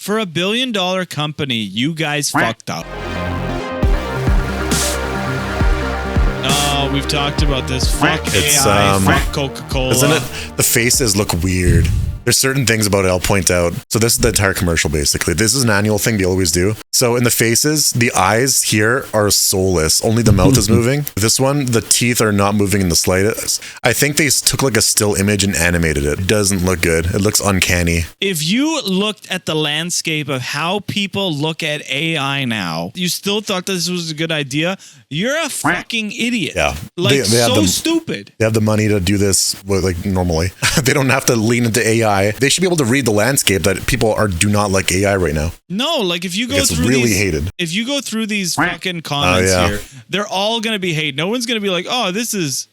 For $1 billion company, you guys fucked up. Oh, we've talked about this. Fuck AI, fuck Coca-Cola. Isn't it? The faces look weird. There's certain things about it I'll point out. So this is the entire commercial, basically. This is an annual thing they always do. So in the faces, the eyes here are soulless. Only the mouth is moving. This one, the teeth are not moving in the slightest. I think they took like a still image and animated it. It doesn't look good. It looks uncanny. If you looked at the landscape of how people look at AI now, you still thought this was a good idea, you're a fucking idiot. Yeah. Like, so stupid. They have the money to do this like normally. They don't have to lean into AI. They should be able to read the landscape that people do not like AI right now. No, like if you go through really hated. If you go through these fucking comments here, they're all going to be hate. No one's going to be like, "Oh, this is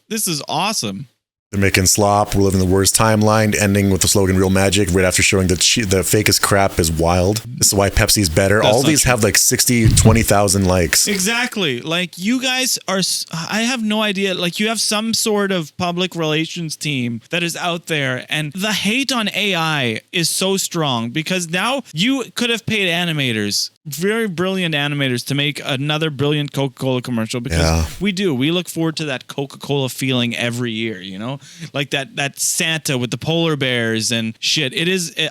awesome." They're making slop. We're living the worst timeline, ending with the slogan "Real Magic" right after showing that the fakest crap is wild. This is why Pepsi's better. All these have like 20,000 likes. Exactly. Like you guys are, I have no idea. Like you have some sort of public relations team that is out there, and the hate on AI is so strong because now you could have paid animators, very brilliant animators, to make another brilliant Coca-Cola commercial because we look forward to that Coca-Cola feeling every year, you know? Like that Santa with the polar bears and shit.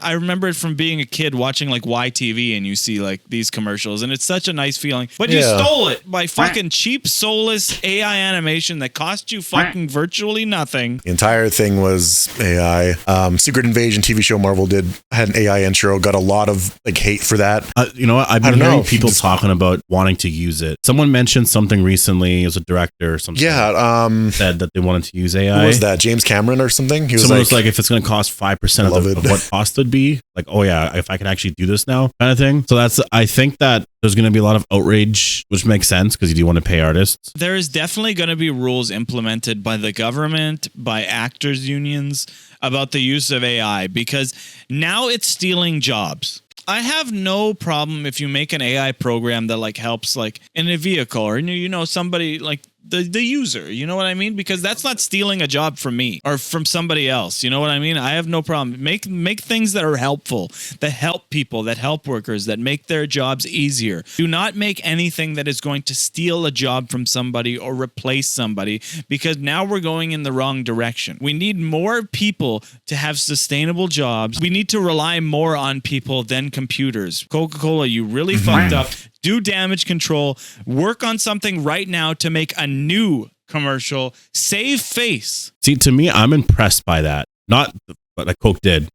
I remember it from being a kid watching like YTV and you see like these commercials and it's such a nice feeling. But you stole it by fucking cheap, soulless AI animation that cost you fucking virtually nothing. The entire thing was AI. Secret Invasion TV show Marvel had an AI intro, got a lot of like hate for that. You know what? I've been hearing people talking about wanting to use it. Someone mentioned something recently as a director or something. Yeah. Said that they wanted to use AI. Who was that? James Cameron or something? Someone was like, if it's going to cost 5% of what cost would be, like, oh yeah, if I can actually do this now, kind of thing. So I think that there's going to be a lot of outrage, which makes sense because you do want to pay artists. There is definitely going to be rules implemented by the government, by actors unions about the use of AI because now it's stealing jobs. I have no problem if you make an AI program that like helps like in a vehicle or somebody like the user, you know what I mean? Because that's not stealing a job from me or from somebody else. You know what I mean? I have no problem. Make things that are helpful, that help people, that help workers, that make their jobs easier. Do not make anything that is going to steal a job from somebody or replace somebody because now we're going in the wrong direction. We need more people to have sustainable jobs. We need to rely more on people than computers. Coca-Cola, you really fucked up. Do damage control. Work on something right now to make a new commercial. Save face. See, to me, I'm impressed by that. Not what like Coke did.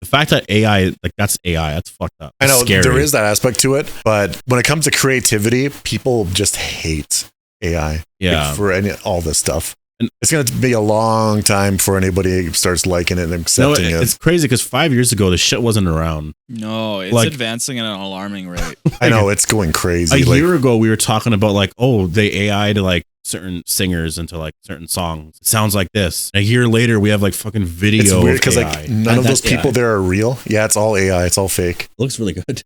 The fact that AI, like that's AI, that's fucked up. I know scary. There is that aspect to it, but when it comes to creativity, people just hate AI. Yeah, like, for all this stuff. And it's going to be a long time before anybody starts liking it and accepting it. It's crazy because 5 years ago, this shit wasn't around. No, it's advancing at an alarming rate. I know, it's going crazy. A year ago, we were talking about like, oh, they AI to like certain singers into like certain songs. It sounds like this. A year later, we have like fucking video. It's weird because like none of those people there are real. Yeah, it's all AI. It's all fake. Looks really good.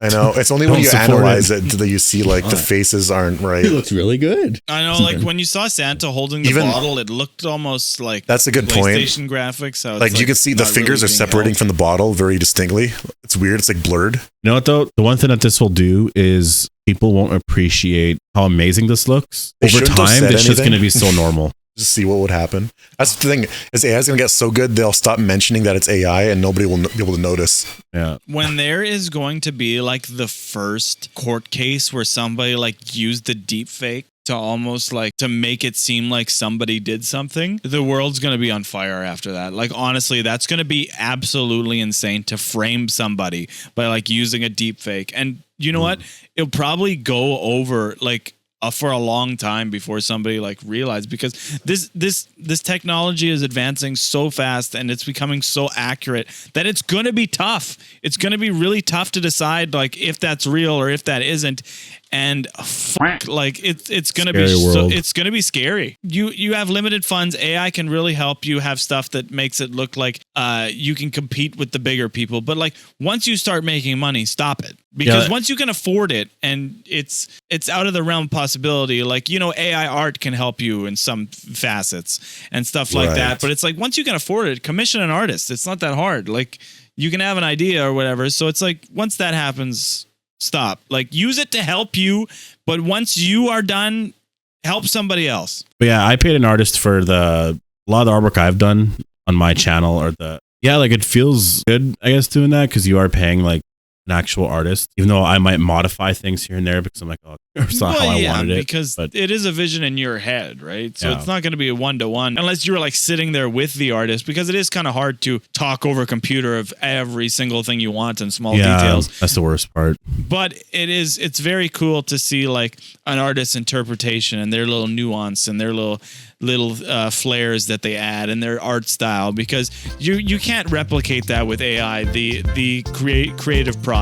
I know. It's only when you analyze it that you see like the faces aren't right. It looks really good. I know, like when you saw Santa holding the bottle, it looked almost like that's a good point. PlayStation graphics. So like you can see the fingers are separating from the bottle very distinctly. It's weird. It's like blurred. You know what though? The one thing that this will do is people won't appreciate how amazing this looks. Over time, it's just going to be so normal. Just see what would happen. That's the thing. Is AI is going to get so good, they'll stop mentioning that it's AI and nobody will be able to notice. Yeah. When there is going to be like the first court case where somebody like used the deep fake to almost like to make it seem like somebody did something, the world's going to be on fire after that. Like, honestly, that's going to be absolutely insane to frame somebody by like using a deep fake. And you know what? It'll probably go over like for a long time before somebody like realized, because this technology is advancing so fast and it's becoming so accurate that it's going to be tough. It's going to be really tough to decide like if that's real or if that isn't. And like it's gonna be it's gonna be scary. You have limited funds. AI can really help you have stuff that makes it look like you can compete with the bigger people. But like once you start making money, stop it, because once you can afford it and it's out of the realm of possibility. Like, you know, AI art can help you in some facets and stuff like that. But it's like once you can afford it, commission an artist. It's not that hard. Like, you can have an idea or whatever. So it's like, once that happens, stop. Like, use it to help you, but once you are done, help somebody else. But yeah, I paid an artist for a lot of the artwork I've done on my channel, or like it feels good, I guess, doing that, because you are paying like an actual artist, even though I might modify things here and there because I'm like, oh, it's not how I wanted it. Because it is a vision in your head, right? So Yeah. it's not going to be a one-to-one unless you're like sitting there with the artist, because it is kind of hard to talk over a computer of every single thing you want and small details. That's the worst part. But it's very cool to see like an artist's interpretation and their little nuance and their little flares that they add and their art style, because you can't replicate that with AI, the creative process.